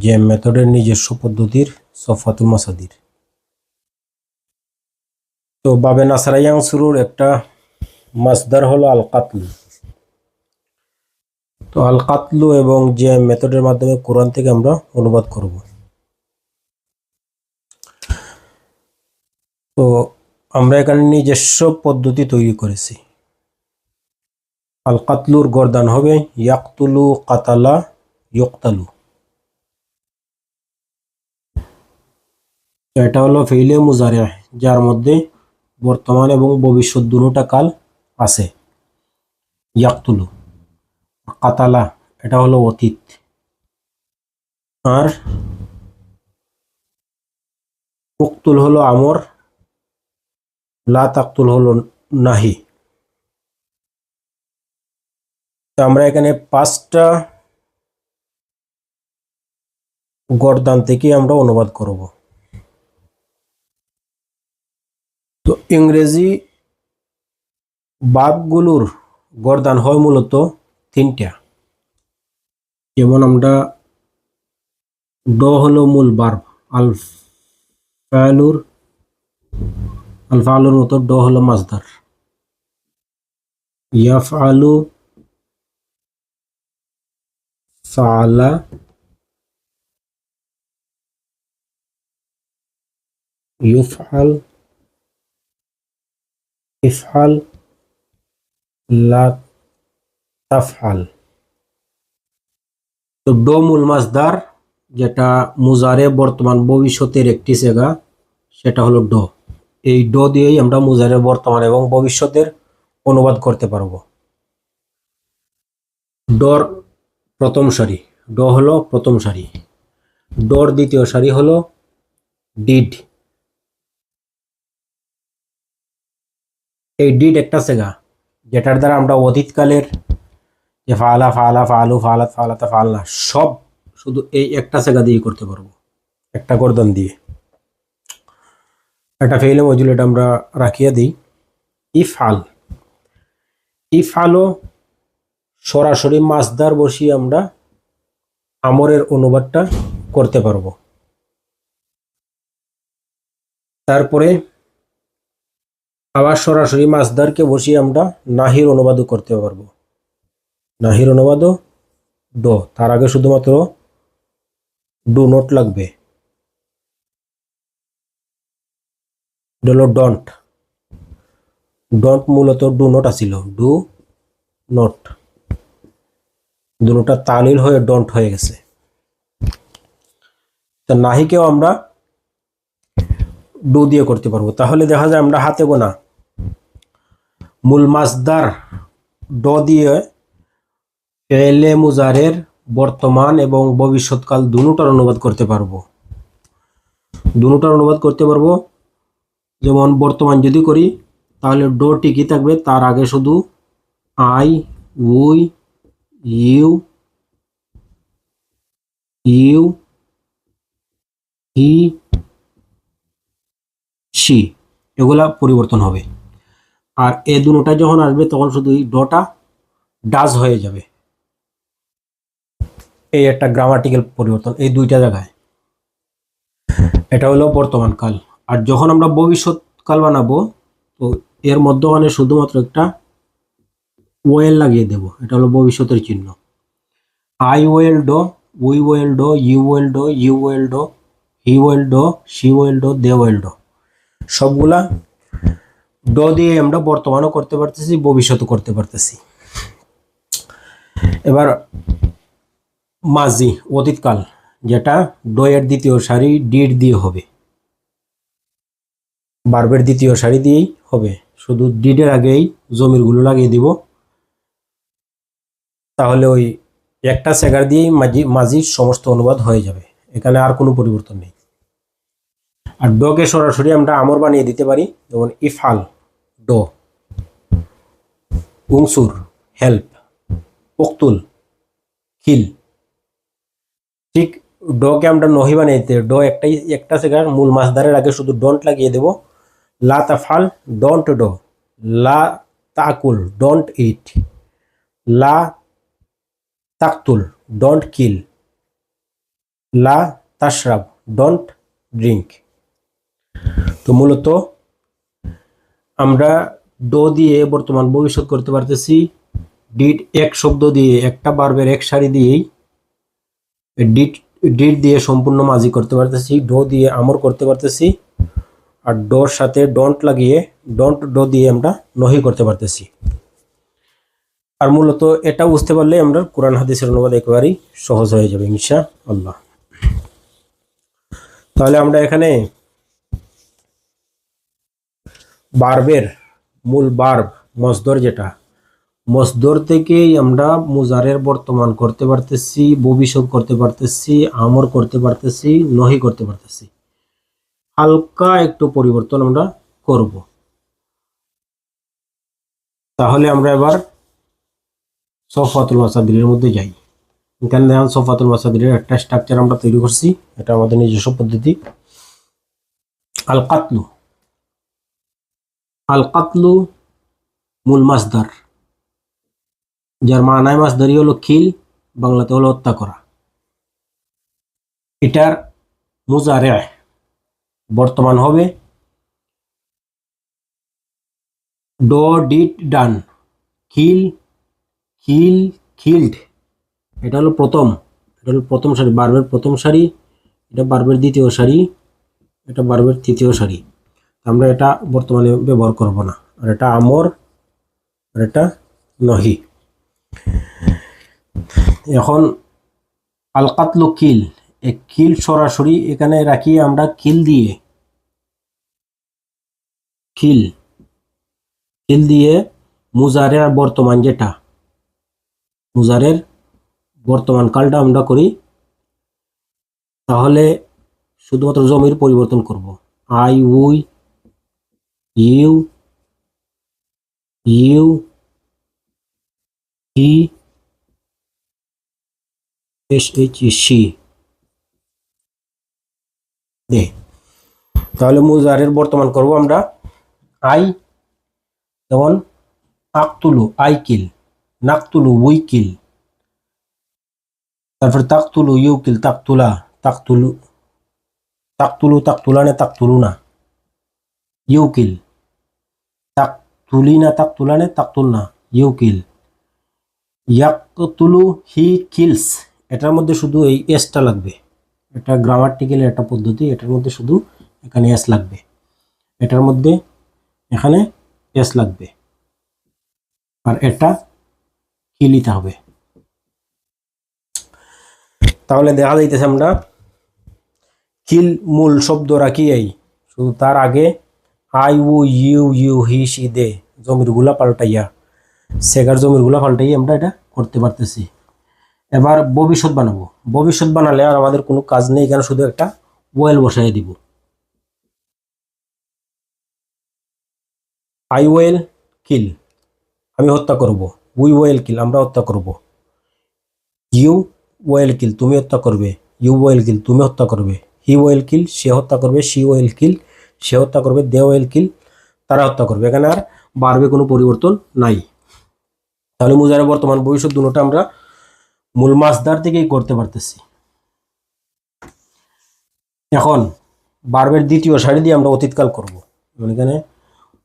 যে মেথডের নিজস্ব পদ্ধতির সফাতুল মাসাদির। তো বাবে নাসারাইয়াং শুরুর একটা মাসদার হলো আল কাতলু। তো আল কাতলু এবং যে মেথডের মাধ্যমে কোরআন থেকে আমরা অনুবাদ করব। তো আমরা এখানে নিজস্ব পদ্ধতি তৈরি করেছি। আল কাতলুর গর্দান হবে ইয়াকতুলু কাতালা ইয়ক্তালু। এটা হলো ফেইলে মুজারে, যার মধ্যে বর্তমান এবং ভবিষ্যৎ দুটোটা কাল আছে। ইয়াকতুলু। কাতালা এটা হলো অতীত, আর উক্তুল হলো আমর, লা তাকতুল হলো নাহি। তো আমরা এখানে 5টা গর্দান থেকে আমরা অনুবাদ করব। তো ইংরেজি বার্বগুলোর গর্দান হয় মূলত 3টা। যেমন আমরা ড হলো মূল বার্ব, আল ফালুর মতো ড হলো মাসদার। ইয়াফআলু, ফাআলা, ইউফআল, ইফআল, লা তাফআল। তো ড মূল মাসদার, যেটা মুজারে বর্তমান ভবিষ্যতের একটি সেগা, সেটা হলো ড। এই ড দিয়েই আমরা মুজারে বর্তমান এবং ভবিষ্যতের অনুবাদ করতে পারবো। ডর প্রথম সারি, ড হলো প্রথম সারি। ডর দ্বিতীয় সারি হলো ডিড। এই ডিড একটা সেগা, যেটার দ্বারা আমরা অতীতকালের যে ফালা ফালা ফালু ফালাত ফালাতা ফালনা সব শুধু এই একটা সেগা দিয়ে করতে পারবো, একটা গর্দন দিয়ে। একটা ফেইলে মজুল এটা আমরা রাখিয়া দিই। ইফআল, ইফআলও সরাসরি মাসদার বসিয়ে আমরা আমরের অনুবাদটা করতে পারবো। তারপরে আবার সরাসরি মাসদারকে বসিয়ে আমরা নাহির অনুবাদও করতে পারবো। নাহির অনুবাদও ড, তার আগে শুধুমাত্র ডু নট লাগবে। হলো ডন্ট। ডন্ট মূলত do not Aseel, do not, দুটোটা তালিল হয়ে ডন্ট হয়ে গেছে। তা নাহিকেও আমরা ডু দিয়ে করতে পারবো। তাহলে দেখা যায় আমরা হাতে গোনা মূল মাসদার ড দিয়ে ফেলে মুজারের বর্তমান এবং ভবিষ্যৎকাল দুটোটার অনুবাদ করতে পারবো। দুটোটার অনুবাদ করতে পারবো। যেমন বর্তমান যদি করি তাহলে ড টিকি থাকবে, তার আগে শুধু I, we, you, you, he, she এগুলা পরিবর্তন হবে। আর এ দুটোটা যখন আসবে তখন শুধু এই ডটা ডাজ হয়ে যাবে। এই একটা গ্রামাটিক্যাল পরিবর্তন এই দুইটা জায়গায়। এটা হলো বর্তমান কাল। আর যখন আমরা ভবিষ্যৎ কাল বানাবো, তো এর মধ্যখানে শুধুমাত্র একটা ওয়েল লাগিয়ে দেব, এটা হলো ভবিষ্যতের চিহ্ন। I will do, we will do, you will do, you will do, he will do, she will do, they will do, সবগুলা ড দিয়ে আমরা বর্তমানও করতে পারতেছি, ভবিষ্যৎও করতে পারতেছি। এবার মাজি অতীতকাল, যেটা ড এর দ্বিতীয় সারি ডিড দিয়ে হবে, বার্বের দ্বিতীয় সারি দিয়েই হবে, শুধু ডিডের আগেই জমিরগুলো লাগিয়ে দিব। তাহলে ওই একটা সেগার দিয়েই মাজির সমস্ত অনুবাদ হয়ে যাবে, এখানে আর কোনো পরিবর্তন নেই। আর ডকে সরাসরি আমরা আমর বানিয়ে দিতে পারি, যেমন ইফআল ড, উংসুর হেল্প, উক্তুল কিল। ঠিক ডকে আমরা নহি বানিয়ে দিতে, ড একটা সেগার মূল মাসদারের আগে শুধু ডন্ট লাগিয়ে দেব। লা তাফাল ডন্ট ডো, লা তাকুল ডন্ট ইট, লা তাকতুল ডন্ট কিল। লা তাশরাব, ডোন্ট ড্রিঙ্ক। তো মূলত আমরা ডো দিয়ে বর্তমান ভবিষ্যৎ করতে পারতেছি, ডিড এক শব্দ দিয়ে একটা ভার্বের এক সারি দিয়েই ডিড ডিড দিয়ে সম্পূর্ণ মাজি করতে পারতেছি, ডো দিয়ে আমর করতে পারতেছি, আর ডোর সাথে ডোন্ট লাগিয়ে ডোন্ট ডো দিয়ে আমরা নহি করতে পারতেছি। আর মূলত এটা বুঝতে পারলে আমরা কোরআন হাদিসের অনুবাদ একেবারেই সহজ হয়ে যাবে ইনশাআল্লাহ। তাহলে আমরা এখানে বার্বের মূল বার্ব মসদর, যেটা মসদর থেকেই আমরা মুজারের বর্তমান করতে পারতেছি, ভবিষ্যৎ করতে পারতেছি, আমর করতে পারতেছি, নহি করতে পারতেছি। হালকা একটু পরিবর্তন আমরা করব। তাহলে আমরা এবার সফাতুল মাসাদিরের মধ্যে যাই। এখানে দেখেন সফাতুল মাসাদিরের একটা স্ট্রাকচার আমরা তৈরি করছি, এটা আমাদের নিজস্ব পদ্ধতি। আল কাতলু, আল কাতলু মূল মাসদার, যার মানায় মাসদারি হলো খিল, বাংলাতে হলো হত্যা করা। এটার মুজারে বর্তমান হবে ডো ডিড ডান, খিল খিল খিল্ড। এটা হলো প্রথম সারি, বার্বের প্রথম সারি, এটা বার্বের দ্বিতীয় সারি, এটা বার্বের তৃতীয় সারি। আমরা এটা বর্তমানে ব্যবহার করব না। আর এটা আমর, আর এটা নহি। এখন আল কাতলু কিল, এই কিল সরাসরি এখানে রাখি আমরা কিল দিয়ে মুজারের বর্তমান, যেটা মুজারের বর্তমান কালটা আমরা করি, তাহলে শুধুমাত্র জমির পরিবর্তন করব। I, we, you, he, she they. তাহলে মুজারের বর্তমান করব আমরা আই, যেমন আক্তুলু আই কিল, নাকতুলু উই কিল, তারপর তাকতুলু ইউ কিল, তাকতুলা তাকতুলু, তাকতুলানে তাকতুলুনা, ইউ কিল, তাকতুলিনা তাকতুলানে তাকতুলনা, ইউ কিল। ইয়াকতুলু হি কিলস, এটার মধ্যে শুধু এই এসটা লাগবে। এটা গ্রামাটিক্যাল একটা পদ্ধতি, এটার মধ্যে শুধু এখানে এস লাগবে, এটার মধ্যে এখানে এস লাগবে, আর এটা কিলিতে হবে। তাহলে দেখা যাইতেছে আমরা কিল মূল শব্দ রাখি, এই শুধু তার আগে I, we, you, he, she they জমিরগুলা পাল্টাইয়া, সেগার জমিরগুলা পাল্টাইয়া আমরা এটা করতে পারতেছি। এবার ভবিষ্যৎ বানাবো। ভবিষ্যৎ বানালে আর আমাদের কোনো কাজ নেই, এখানে শুধু একটা ওয়েল বসাই দিব। আই ওয়েল কিল, আমি হত্যা করব। উই ওয়েল কিল, আমরা হত্যা করব। ইউ ওয়েল কিল, তুমি হত্যা করবে। ইউ ওয়েল কিল, তুমি হত্যা করবে। হি ওয়েল কিল, সে হত্যা করবে। শি ওয়েল কিল, সে হত্যা করবে। দে ওয়েল কিল, তারা হত্যা করবে। এখানে আর বাড়বে কোনো পরিবর্তন নাই। তাহলে মুজারে বর্তমান ভবিষ্যৎ দুটোটা আমরা মূল মাসদার থেকেই করতে পারতেছি। এখন বার্বের দ্বিতীয় সারি দিয়ে আমরা অতীতকাল করব। এখানে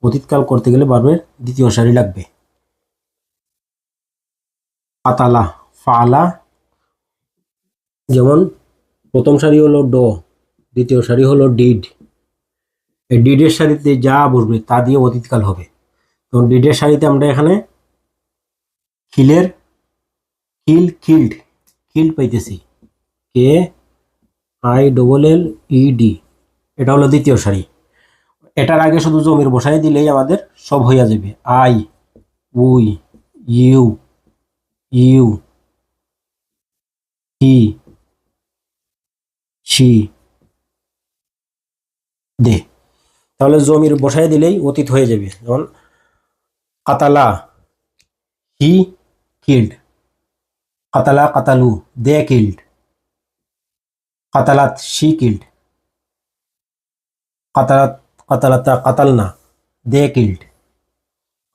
অতীতকাল করতে গেলে বার্বের দ্বিতীয় সারি লাগবে। পাতালা, ফালা, যেমন প্রথম সারি হলো ডো, দ্বিতীয় সারি হলো ডিড। এই ডিডের সারিতে যা বসবে তা দিয়ে অতীতকাল হবে। তো ডিডের সারিতে আমরা এখানে খিলের কিল্ড পাইতেছি, K I double L E D, এটা হলো দ্বিতীয় সারি। এটার আগে শুধু জমির বসাই দিলেই আমাদের সব হইয়া যাবে। I, we, you, he, she they. তাহলে জমির বসাই দিলেই অতীত হয়ে যাবে। যেমন কাতালা, হি কিল্ড, কাতালা কাতালু, দে কিল্ড, কাতালাত, শি কিল্ড, কাতালাতা কাতালনা, দে কিল্ড,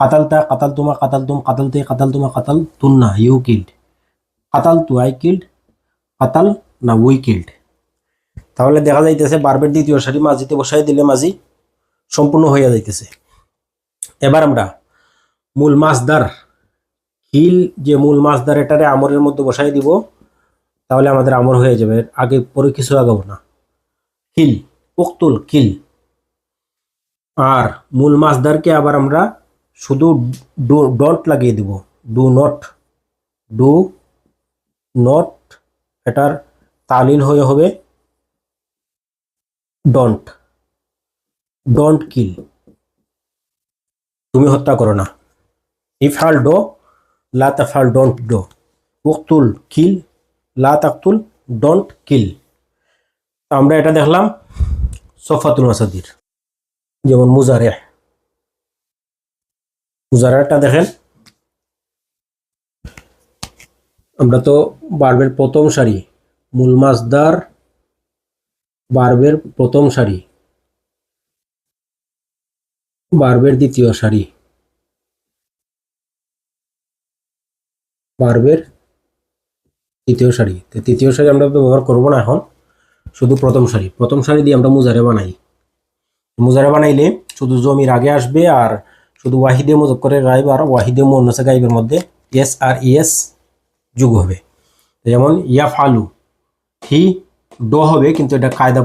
কাতালতা কাতালতুমা কাতালতুম, কাতালতে কাতালতুমা কাতালতুন্না, ইউ কিল্ড, কাতালতু আই কিল্ড, কাতাল না উই কিল্ড। তাহলে দেখা যাইতেছে বার্বের দ্বিতীয় সারি মাঝিতে বসাই দিলে মাঝি সম্পূর্ণ হইয়া যাইতেছে। এবার আমরা মূল মাছদার হিল যে মূল মাছদার এটারে আমরের মধ্যে বসাই দিব, তাহলে আমাদের আমর হয়ে যাবে। আগে পরে কিছু আগাবো না। হিল উক্তুল কিল। আর মূল মাছদারকে আবার আমরা শুধু ডট লাগিয়ে দিব, ডু নট, এটার তালিল হয়ে হবে ডন্ট কিল, তুমি হত্যা করো না। ইফআল ডো লা তাফআল ডন্ট ডো, উকতুল কিল লা তাকতুল ডন্ট কিল। আমরা এটা দেখলাম সফাতুল মাসাদির। যেমন মুজারেটা দেখেন, আমরা তো বার্বের প্রথম সারি মূল মাছদার, বার্বের প্রথম সারি, বার্বের দ্বিতীয় সারি, বার্বের তৃতীয় সারি। তৃতীয় সারি আমরা ব্যবহার করব না এখন, শুধু প্রথম সারি দিয়ে আমরা মুজারে বানাই। মুজারে বানাইলে শুধু জমির আগে আসবে আর শুধু ওয়াহিদে মুজাক্কারে গায়েব আর ওয়াহিদে মুন্নাসে গায়েবের মধ্যে এস আর ইএস যোগ হবে। যেমন ইয়াফআলু, হি ডো হবে, কিন্তু এটা কায়দা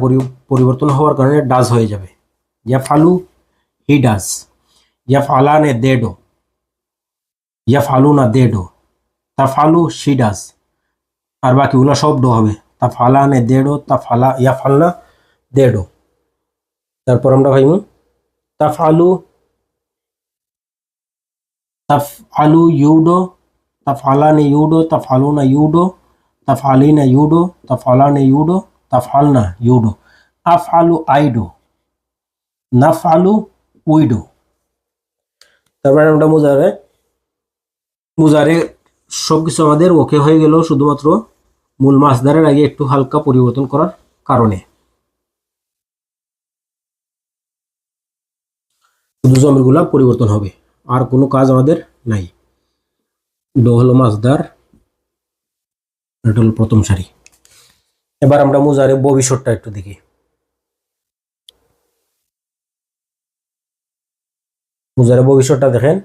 পরিবর্তন হওয়ার কারণে ডাজ হয়ে যাবে। ইয়াফআলু হি ডাজ, ইয়াফআলানে দে ডো, ইয়াফআলুনা দে ডো, তাফআলু শি ডাজ, আর বাকিগুলো সব ডো হবে। তাফআলানে দে ডো, তাফআলা ইয়াফআলনা দে ডো। তারপর আমরা ভাইমু তাফআলু ইউডো, তাফআলানে ইউডো, তাফআলুনা ইউডো, তাফআলিনা ইউডো, তাফআলানে ইউডো, তাফআলনা ইউডো। আফআলু আইডো, নাফআলু উইডো। তারপরে আমরা মুজারে সবকিছু আমাদের ওকে হয়ে গেল, শুধুমাত্র মূল মাছদারের আগে একটু হালকা পরিবর্তন করার কারণে। শুধু জমিরগুলা পরিবর্তন হবে, আর কোনো কাজ আমাদের নাই। ডো হলো মাছদার, এটা হলো প্রথম সারি। এবার আমরা মুজারে ভবিষ্যৎটা একটু দেখি। মুজারে ভবিষ্যৎটা দেখেন,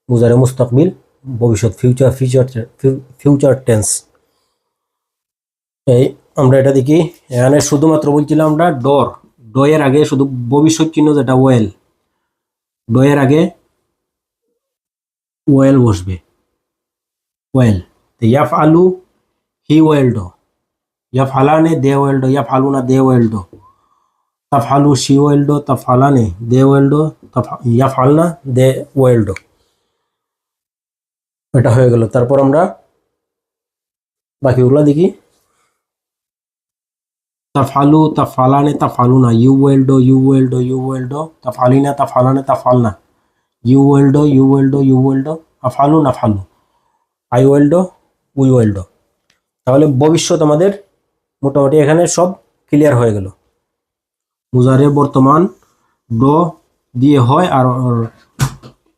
মুজারে মুস্তাকবিল, ভবিষ্যৎ, ফিউচার টেন্স। এই আমরা এটা দেখি, এখানে শুধুমাত্র বলছিলাম আমরা ডো এর আগে শুধু ভবিষ্যৎ চিহ্ন যেটা ওয়েল, ডো এর আগে ওয়েল বসবে, well. ইয়াফআলু he ওয়েলডো, ইয়াফআলানে they ওয়েলডো, ইয়াফআলুনা they ওয়েলডো, তাফআলু she ওয়েলডো, তাফআলানে দে ওয়েলডো, ইয়াফআলনা দে ওয়েলডো। এটা হয়ে গেল। তারপর আমরা বাকিগুলো দেখি। তাফআলু, তাফআলানে, তাফআলুনা, you will do, you will do, you will do, তাফআলিনা, তাফআলানে, তাফআলনা, you will do, you will do, you will do, আফআলু, নাফআলু, আই ওয়েলডো, উই ওয়েলডো। তাহলে ভবিষ্যৎ আমাদের মোটামুটি এখানে সব ক্লিয়ার হয়ে গেল। মুজারের বর্তমান ডো দিয়ে হয়, আর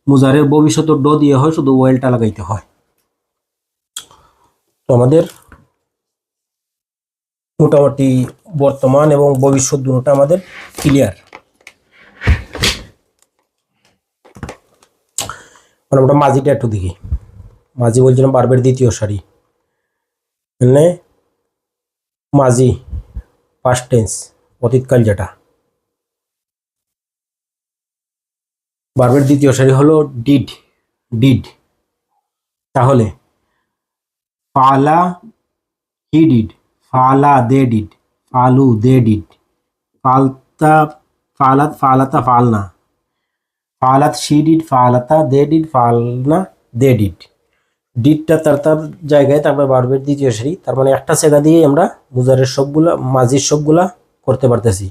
মুজারের ভবিষ্যৎ ডো দিয়ে হয়, শুধু ওয়েলটা লাগাইতে হয়। তো আমাদের মোটামুটি বর্তমান এবং ভবিষ্যৎ দুটোটা আমাদের ক্লিয়ার। আমরা মাঝিটা একটু দেখি। মাঝি বলছিলাম বার্বের দ্বিতীয় সারি, মানে মাঝি পাস্ট টেন্স, অতীতকাল যেটা। বার্বের দ্বিতীয় সারি হলো ডিড। তাহলে ফালা হি ডিড, ফালা দে ডিড, ফালু দে ডিড, ফালাতা ফালনা, ফালাত শি ডিড, ফালাতা দে ডিড, ফালনা দে ডিড। ডিডটা তার জায়গায়, তারপর বার্বের দ্বিতীয় সারি, তার মানে একটা সেগা দিয়ে আমরা মুজারের সবগুলা, মাঝির সবগুলা করতে পারতেছি।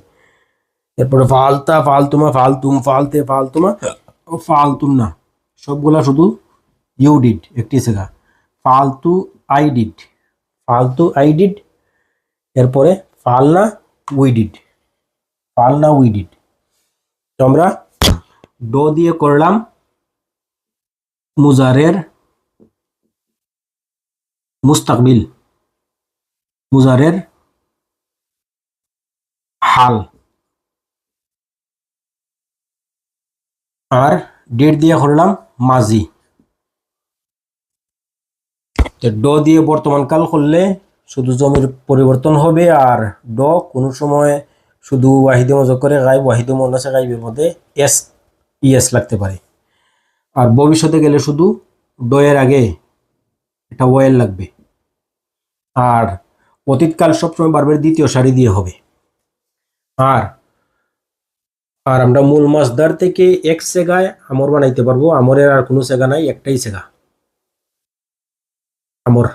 এরপরে ফালতা, ফালতুমা, ফালতুম, ফালতে, ফালতুমা, ফালতুম না, সবগুলা শুধু ইউ ডিড একটি সেগা। ফালতু আই ডিড, এরপরে ফালনা উই ডিড। তো আমরা ডো দিয়ে করলাম মুজারের মুস্তাকবিল, মুজারের খাল, আর ডেট দিয়ে করলাম মাঝি। ড দিয়ে বর্তমান কাল করলে শুধু জমির পরিবর্তন হবে, আর ড কোনো সময় শুধু ওয়াহিদে মজক করে গাইব, ওয়াহিদে মনাসে গাইবের মধ্যে এস ইএস লাগতে পারে। আর ভবিষ্যতে গেলে শুধু ড এর আগে এটা ওয়েল লাগবে। আর অতীতকাল সবসময় বারবার দ্বিতীয় সারি দিয়ে হবে। আর আর আমরা মূল মাসদার থেকে এক সেগায় আমর বানাইতে পারবো। আমরের আর কোনো সেগা নাই, একটাই সেগা আমর,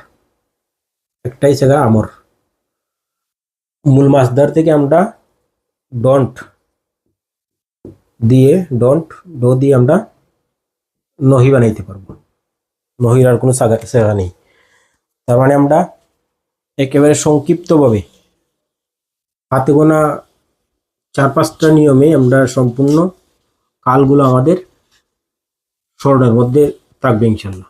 একটাই সেগা আমর। মূল মাসদার থেকে আমরা ডন্ট দিয়ে ড দিয়ে আমরা নহি বানাইতে পারবো। নহির আর কোনো সেগা নেই। তার মানে আমরা একেবারে সংক্ষিপ্তভাবে হাতে গোনা 4-5টা নিয়মে আমরা সম্পূর্ণ কালগুলো আমাদের স্মরণের মধ্যে থাকবে ইনশাল্লাহ।